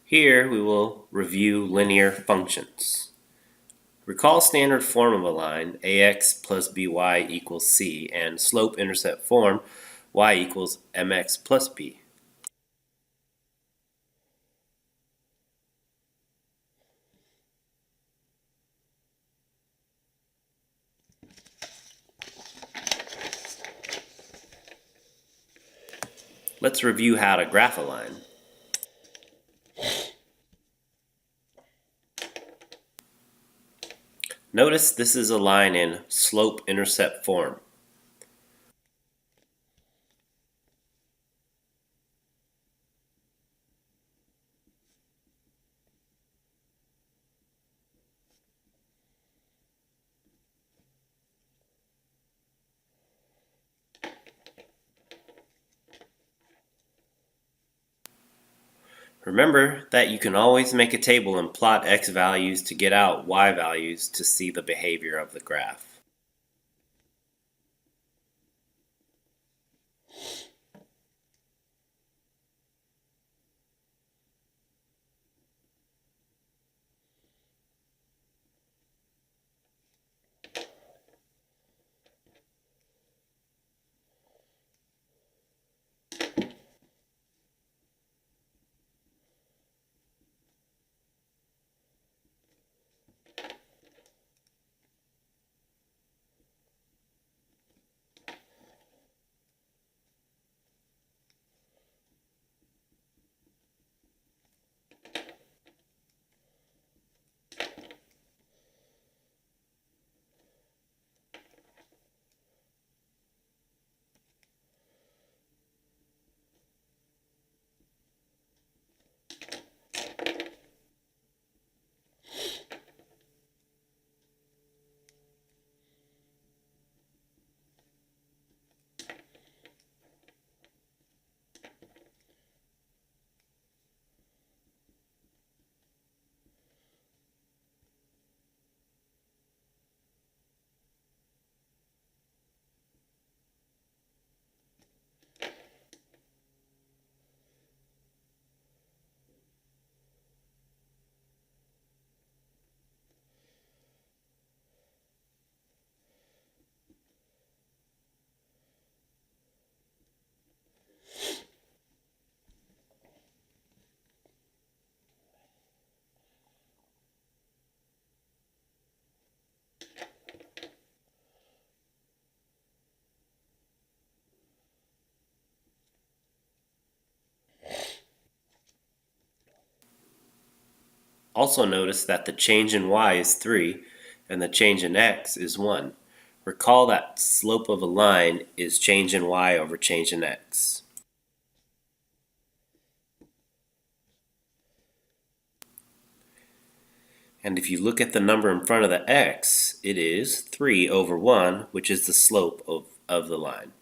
Here we will review linear functions. Recall standard form of a line, ax plus by equals c, and slope-intercept form, y equals mx plus b. Let's review how to graph a line. Notice this is a line in slope-intercept form. Remember that you can always make a table and plot x values to get out y values to see the behavior of the graph. Also notice that the change in y is 3 and the change in x is 1. Recall that slope of a line is change in y over change in x. And if you look at the number in front of the x, it is 3 over 1, which is the slope of the line.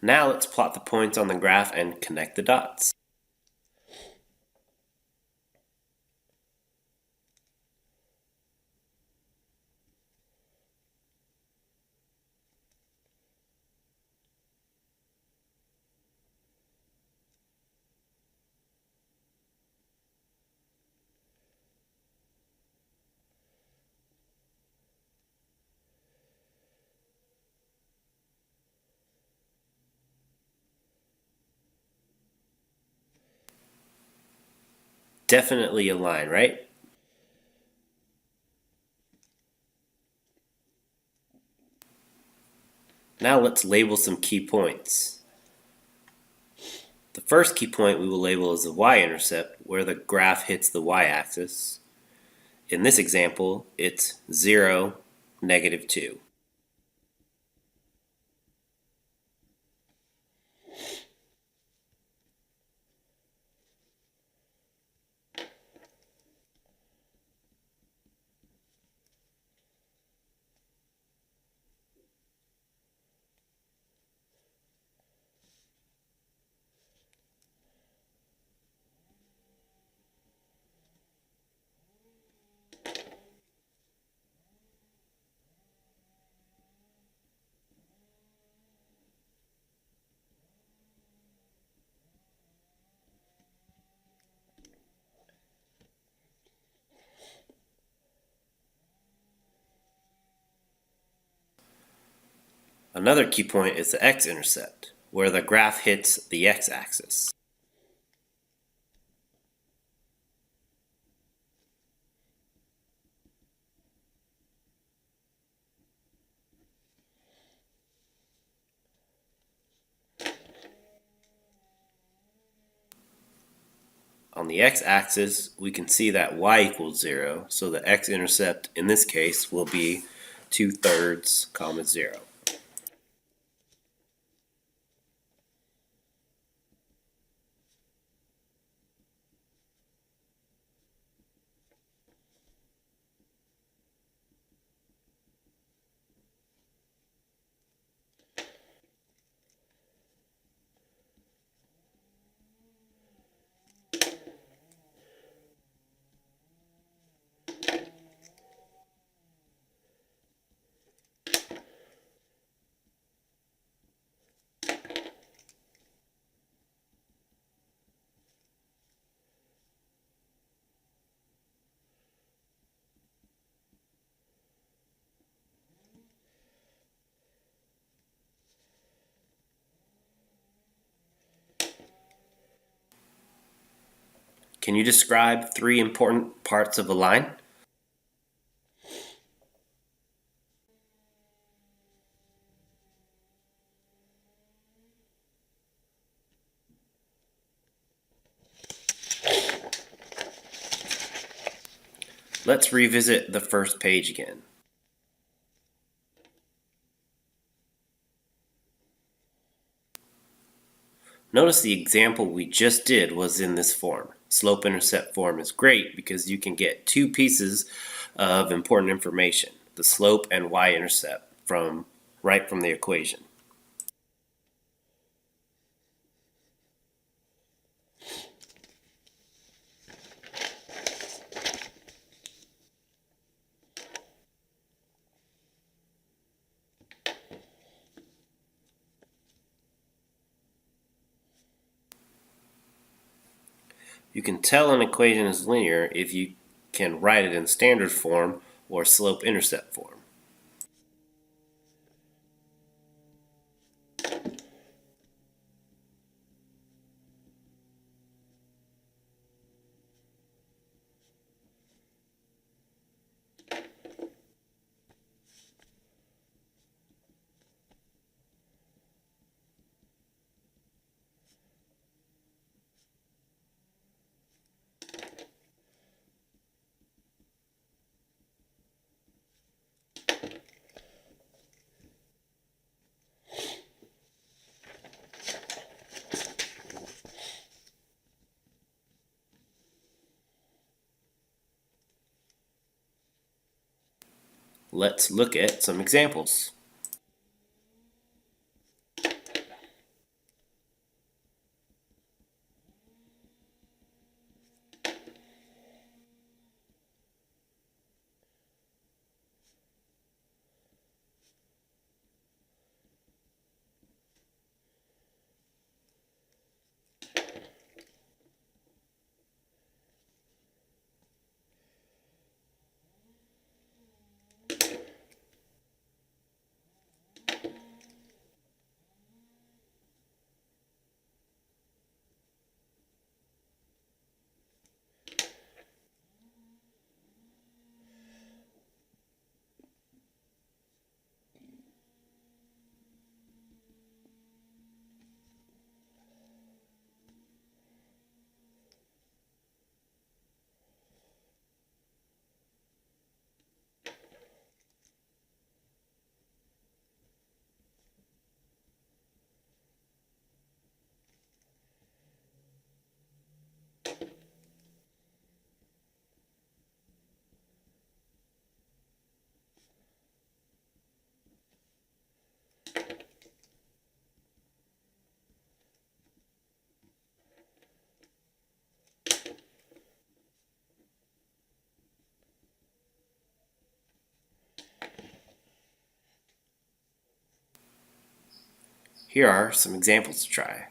Now let's plot the points on the graph and connect the dots. Definitely a line, right? Now let's label some key points. The first key point we will label is the y-intercept, where the graph hits the y-axis. In this example, it's 0, -2. Another key point is the x-intercept, where the graph hits the x-axis. On the x-axis, we can see that y equals 0, so the x-intercept in this case will be 2/3, 0. Can you describe 3 important parts of a line? Let's revisit the first page again. Notice the example we just did was in this form. Slope-intercept form is great because you can get 2 pieces of important information, the slope and y-intercept, right from the equation. You can tell an equation is linear if you can write it in standard form or slope-intercept form. Let's look at some examples. Here are some examples to try.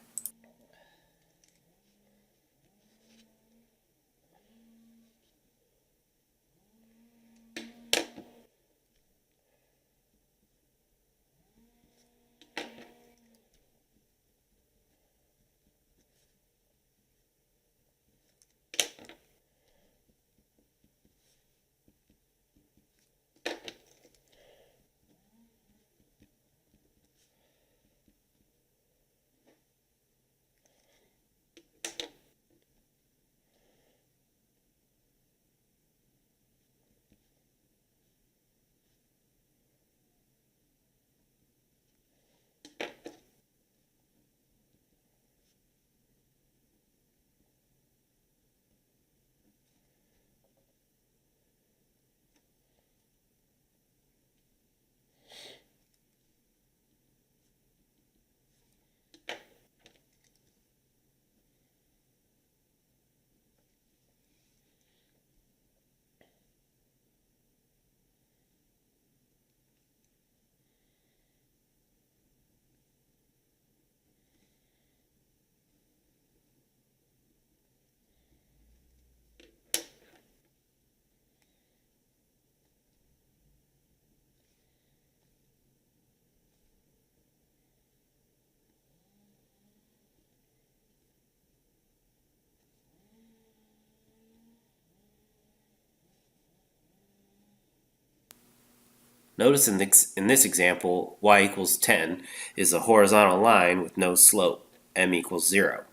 Notice in this example, y equals 10 is a horizontal line with no slope, m equals 0.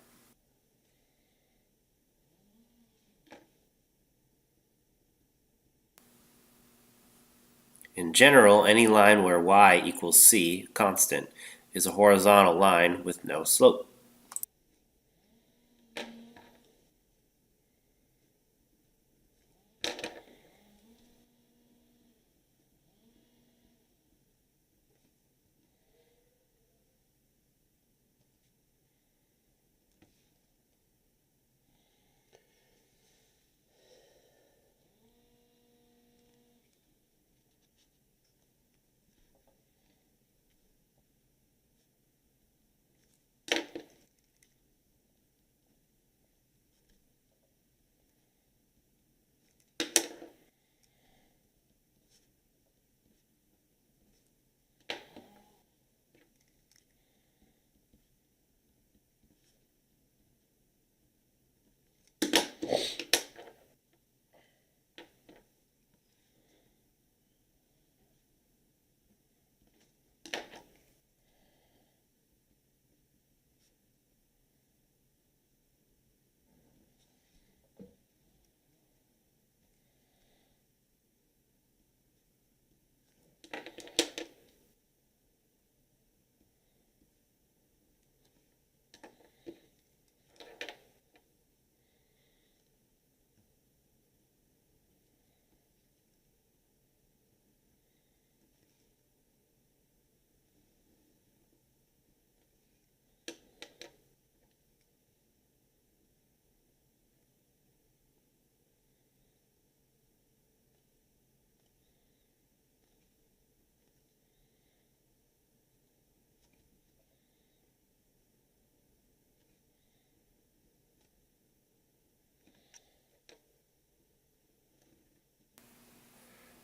In general, any line where y equals c, constant, is a horizontal line with no slope.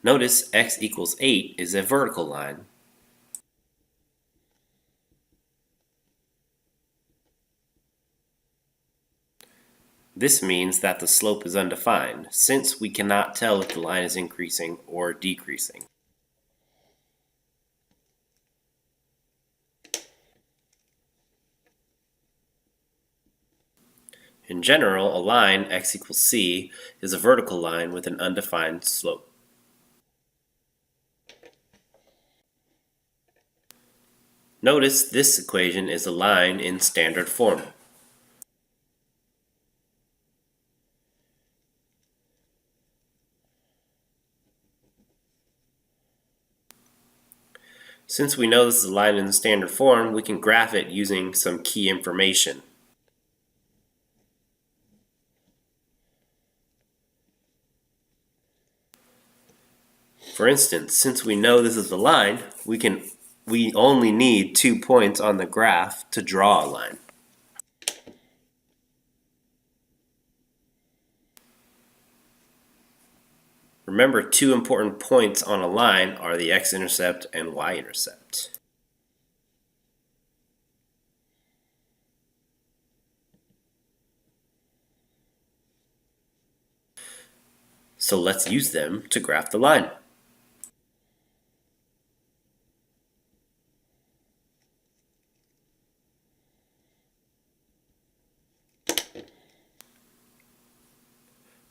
Notice x equals 8 is a vertical line. This means that the slope is undefined, since we cannot tell if the line is increasing or decreasing. In general, a line x equals c is a vertical line with an undefined slope. Notice this equation is a line in standard form. Since we know this is a line in standard form, we can graph it using some key information. For instance, since we know this is a line, we can we only need 2 points on the graph to draw a line. Remember, 2 important points on a line are the x-intercept and y-intercept. So let's use them to graph the line.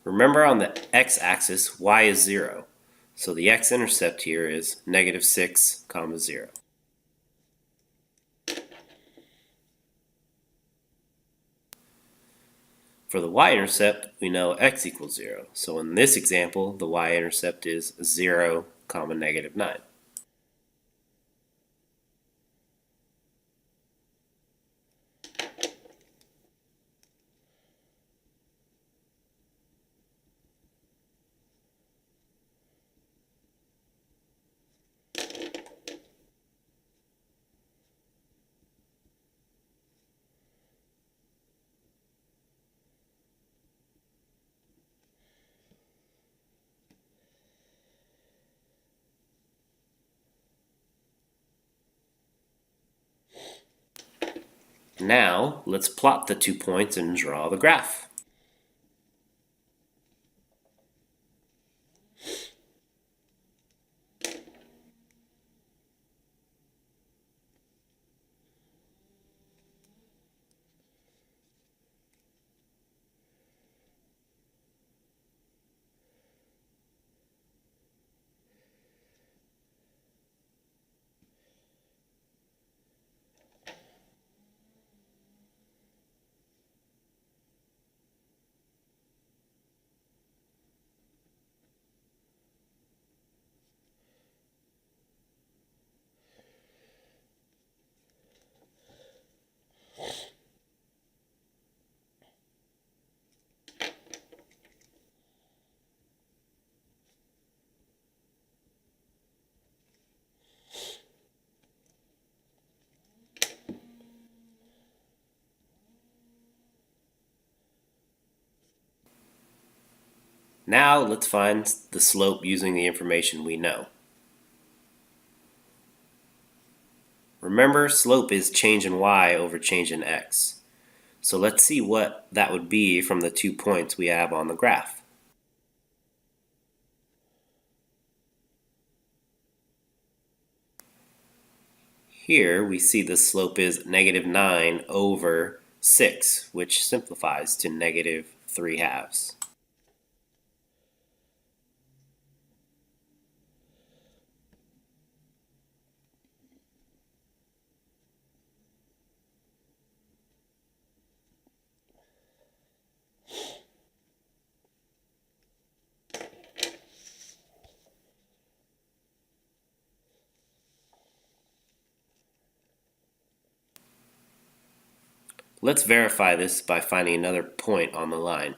Remember, on the x-axis, y is 0. So the x-intercept here is -6, 0. For the y-intercept, we know x equals 0. So in this example, the y-intercept is 0, -9. Now, let's plot the 2 points and draw the graph. Now let's find the slope using the information we know. Remember, slope is change in y over change in x. So let's see what that would be from the 2 points we have on the graph. Here we see the slope is -9 over 6, which simplifies to -3/2. Let's verify this by finding another point on the line.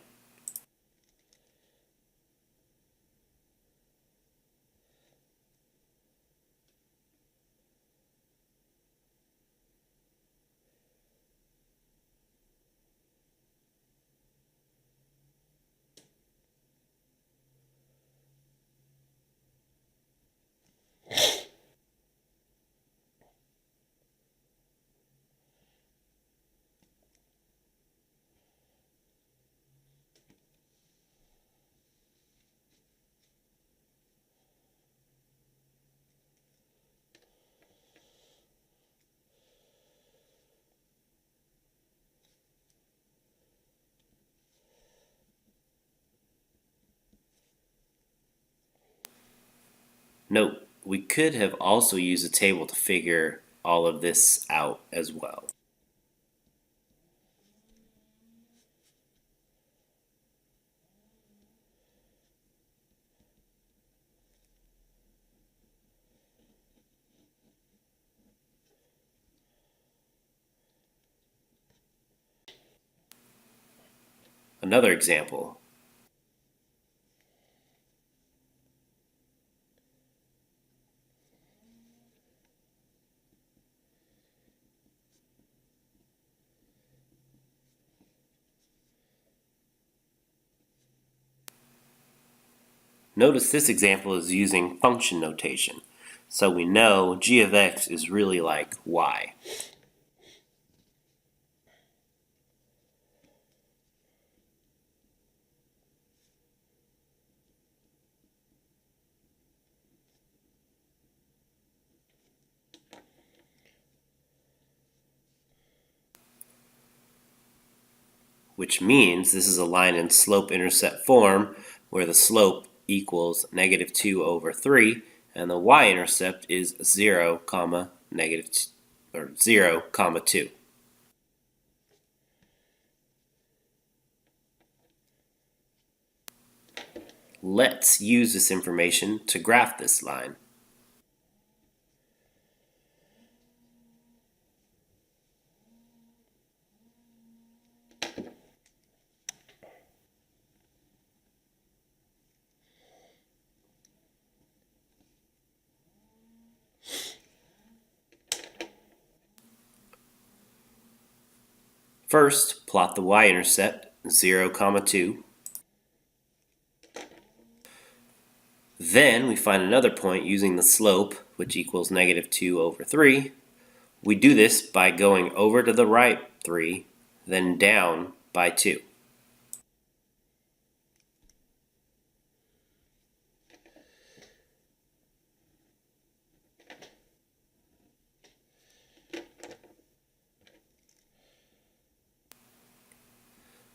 Note, we could have also used a table to figure all of this out as well. Another example. Notice this example is using function notation, so we know g of x is really like y. Which means this is a line in slope-intercept form where the slope equals -2 over 3 and the y-intercept is 0, negative 0, 2. Let's use this information to graph this line. First, plot the y-intercept, 0, 2. Then we find another point using the slope, which equals -2 over 3. We do this by going over to the right 3, then down by 2.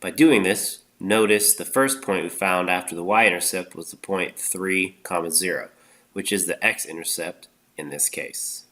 By doing this, notice the first point we found after the y-intercept was the point 3, 0, which is the x-intercept in this case.